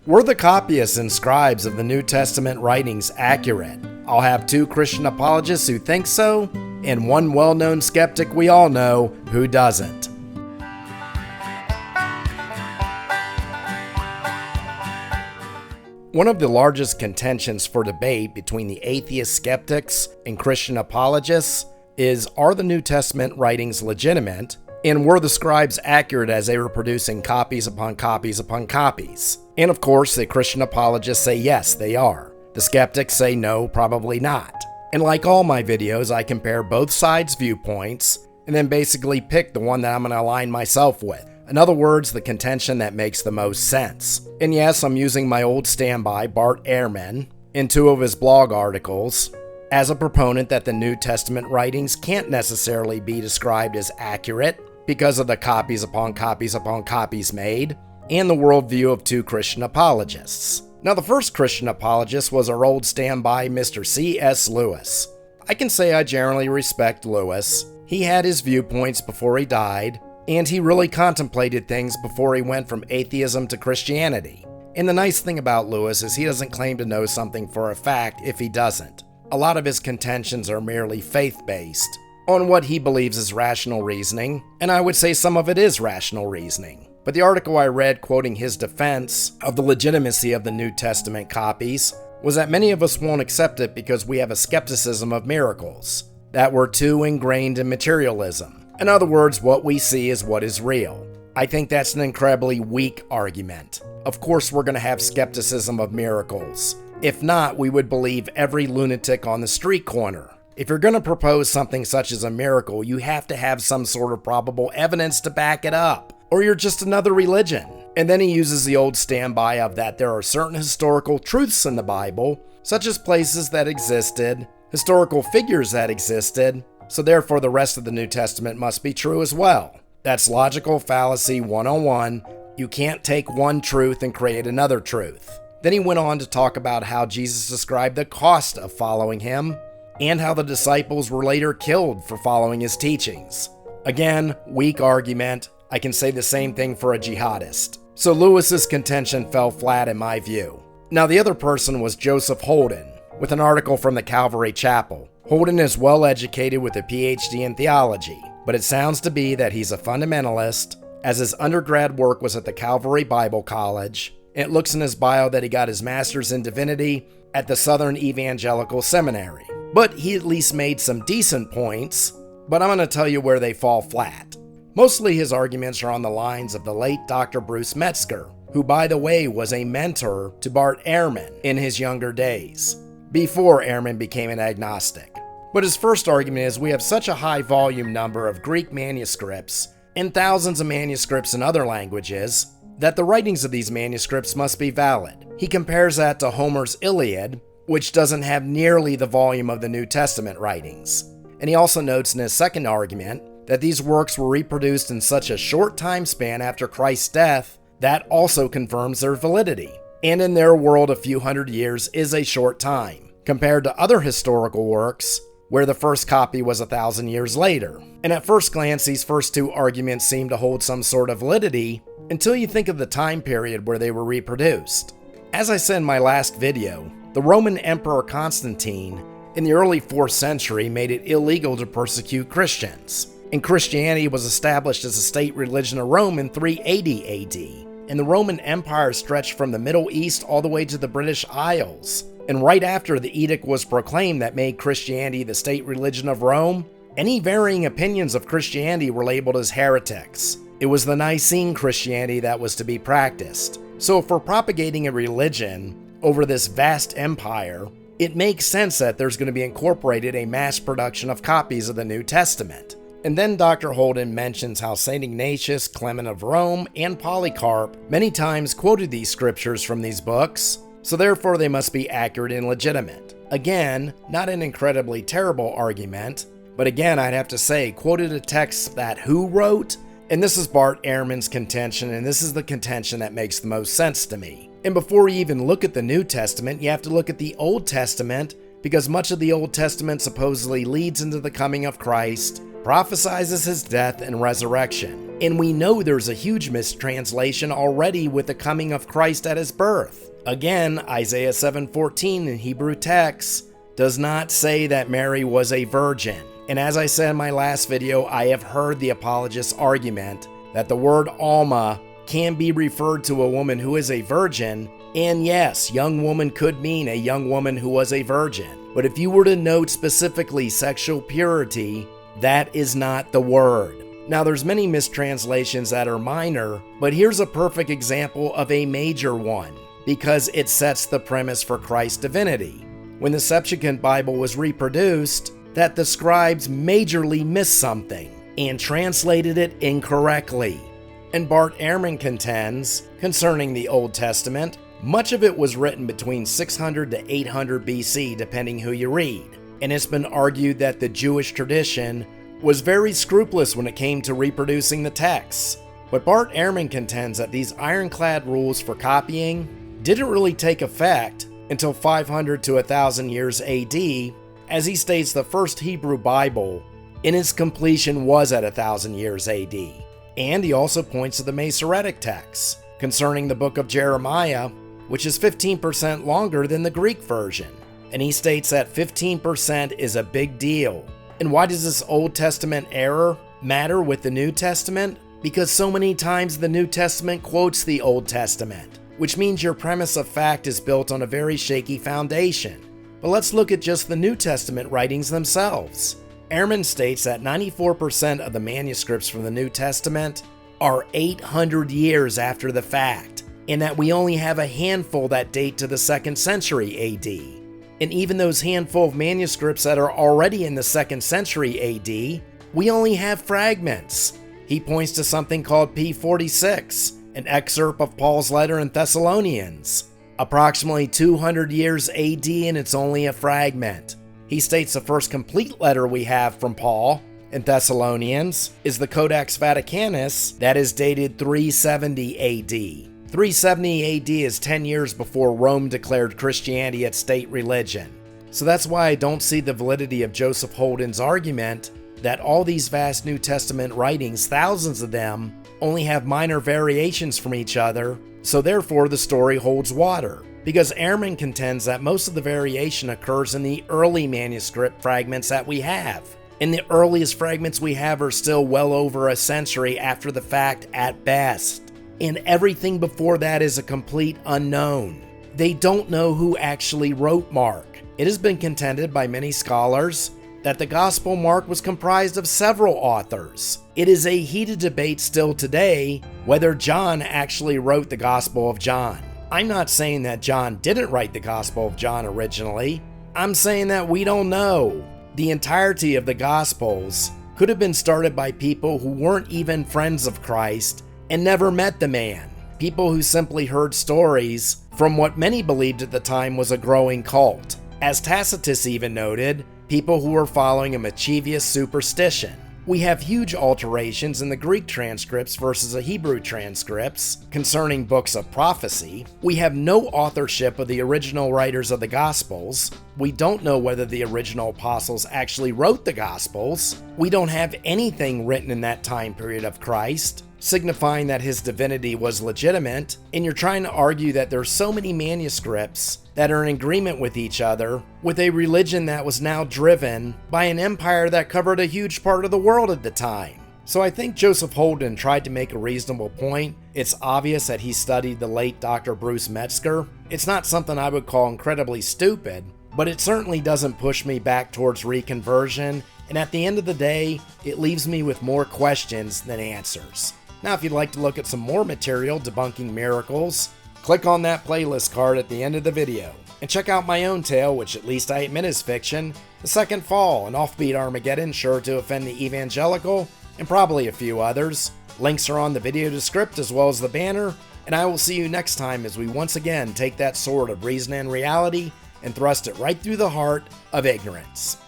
Were the copyists and scribes of the New Testament writings accurate? I'll have two Christian apologists who think so, and one well-known skeptic we all know who doesn't. One of the largest contentions for debate between the atheist skeptics and Christian apologists is, are the New Testament writings legitimate, and were the scribes accurate as they were producing copies upon copies upon copies? And of course, the Christian apologists say yes, they are. The skeptics say no, probably not. And like all my videos, I compare both sides' viewpoints and then basically pick the one that I'm going to align myself with. In other words, the contention that makes the most sense. And yes, I'm using my old standby, Bart Armman, in two of his blog articles, as a proponent that the New Testament writings can't necessarily be described as accurate because of the copies upon copies upon copies made, and the worldview of two Christian apologists. Now, the first Christian apologist was our old standby, Mr. C.S. Lewis. I can say I generally respect Lewis. He had his viewpoints before he died, and he really contemplated things before he went from atheism to Christianity. And the nice thing about Lewis is he doesn't claim to know something for a fact if he doesn't. A lot of his contentions are merely faith-based, on what he believes is rational reasoning, and I would say some of it is rational reasoning. But the article I read quoting his defense of the legitimacy of the New Testament copies was that many of us won't accept it because we have a skepticism of miracles, that we're too ingrained in materialism. In other words, what we see is what is real. I think that's an incredibly weak argument. Of course, we're going to have skepticism of miracles. If not, we would believe every lunatic on the street corner. If you're going to propose something such as a miracle, you have to have some sort of probable evidence to back it up, or you're just another religion. And then he uses the old standby of that there are certain historical truths in the Bible, such as places that existed, historical figures that existed, so therefore the rest of the New Testament must be true as well. That's logical fallacy 101. You can't take one truth and create another truth. Then he went on to talk about how Jesus described the cost of following him, and how the disciples were later killed for following his teachings. Again, weak argument. I can say the same thing for a jihadist. So Lewis's contention fell flat in my view. Now the other person was Joseph Holden, with an article from the Calvary Chapel. Holden is well educated with a PhD in theology, but it sounds to be that he's a fundamentalist, as his undergrad work was at the Calvary Bible College. It looks in his bio that he got his master's in divinity at the Southern Evangelical Seminary. But he at least made some decent points, but I'm going to tell you where they fall flat. Mostly his arguments are on the lines of the late Dr. Bruce Metzger, who by the way was a mentor to Bart Armman in his younger days, before Armman became an agnostic. But his first argument is we have such a high volume number of Greek manuscripts and thousands of manuscripts in other languages that the writings of these manuscripts must be valid. He compares that to Homer's Iliad, which doesn't have nearly the volume of the New Testament writings. And he also notes in his second argument that these works were reproduced in such a short time span after Christ's death that also confirms their validity. And in their world, a few hundred years is a short time, compared to other historical works where the first copy was 1,000 years later. And at first glance, these first two arguments seem to hold some sort of validity until you think of the time period where they were reproduced. As I said in my last video, the Roman Emperor Constantine in the early 4th century made it illegal to persecute Christians, and Christianity was established as a state religion of Rome in 380 AD. And the Roman Empire stretched from the Middle East all the way to the British Isles. And right after the edict was proclaimed that made Christianity the state religion of Rome, any varying opinions of Christianity were labeled as heretics. It was the Nicene Christianity that was to be practiced. So if we're propagating a religion over this vast empire, it makes sense that there's going to be incorporated a mass production of copies of the New Testament. And then Dr. Holden mentions how St. Ignatius, Clement of Rome, and Polycarp many times quoted these scriptures from these books, so therefore they must be accurate and legitimate. Again, not an incredibly terrible argument, but again I'd have to say, quoted a text that who wrote? And this is Bart Armman's contention, and this is the contention that makes the most sense to me. And before you even look at the New Testament, you have to look at the Old Testament, because much of the Old Testament supposedly leads into the coming of Christ, prophesizes his death and resurrection. And we know there's a huge mistranslation already with the coming of Christ at his birth. Again, Isaiah 7:14 in Hebrew text does not say that Mary was a virgin. And as I said in my last video, I have heard the apologist's argument that the word Alma can be referred to a woman who is a virgin, and yes, young woman could mean a young woman who was a virgin. But if you were to note specifically sexual purity, that is not the word. Now there's many mistranslations that are minor, but here's a perfect example of a major one, because it sets the premise for Christ's divinity. When the Septuagint Bible was reproduced, that the scribes majorly missed something and translated it incorrectly. And Bart Armman contends, concerning the Old Testament, much of it was written between 600 to 800 BC, depending who you read. And it's been argued that the Jewish tradition was very scrupulous when it came to reproducing the texts. But Bart Armman contends that these ironclad rules for copying didn't really take effect until 500 to 1000 years AD, as he states the first Hebrew Bible in its completion was at 1000 years AD. And he also points to the Masoretic texts concerning the book of Jeremiah, which is 15% longer than the Greek version. And he states that 15% is a big deal. And why does this Old Testament error matter with the New Testament? Because so many times the New Testament quotes the Old Testament, which means your premise of fact is built on a very shaky foundation. But let's look at just the New Testament writings themselves. Armman states that 94% of the manuscripts from the New Testament are 800 years after the fact, and that we only have a handful that date to the 2nd century AD. And even those handful of manuscripts that are already in the 2nd century AD, we only have fragments. He points to something called P46, an excerpt of Paul's letter in Thessalonians, approximately 200 years AD, and it's only a fragment. He states the first complete letter we have from Paul in Thessalonians is the Codex Vaticanus, that is dated 370 AD. 370 AD is 10 years before Rome declared Christianity its state religion. So that's why I don't see the validity of Joseph Holden's argument that all these vast New Testament writings, thousands of them, only have minor variations from each other, so therefore the story holds water. Because Armman contends that most of the variation occurs in the early manuscript fragments that we have. And the earliest fragments we have are still well over a century after the fact at best. And everything before that is a complete unknown. They don't know who actually wrote Mark. It has been contended by many scholars that the Gospel Mark was comprised of several authors. It is a heated debate still today whether John actually wrote the Gospel of John. I'm not saying that John didn't write the Gospel of John originally. I'm saying that we don't know. The entirety of the Gospels could have been started by people who weren't even friends of Christ and never met the man. People who simply heard stories from what many believed at the time was a growing cult. As Tacitus even noted, people who were following a mischievous superstition. We have huge alterations in the Greek transcripts versus the Hebrew transcripts concerning books of prophecy. We have no authorship of the original writers of the Gospels. We don't know whether the original apostles actually wrote the Gospels. We don't have anything written in that time period of Christ, signifying that his divinity was legitimate. And you're trying to argue that there's so many manuscripts that are in agreement with each other, with a religion that was now driven by an empire that covered a huge part of the world at the time. So I think Joseph Holden tried to make a reasonable point. It's obvious that he studied the late Dr. Bruce Metzger. It's not something I would call incredibly stupid, but it certainly doesn't push me back towards reconversion, and at the end of the day, it leaves me with more questions than answers. Now, if you'd like to look at some more material debunking miracles, click on that playlist card at the end of the video, and check out my own tale, which at least I admit is fiction, The Second Fall, an offbeat Armageddon sure to offend the evangelical, and probably a few others. Links are on the video description as well as the banner, and I will see you next time as we once again take that sword of reason and reality and thrust it right through the heart of ignorance.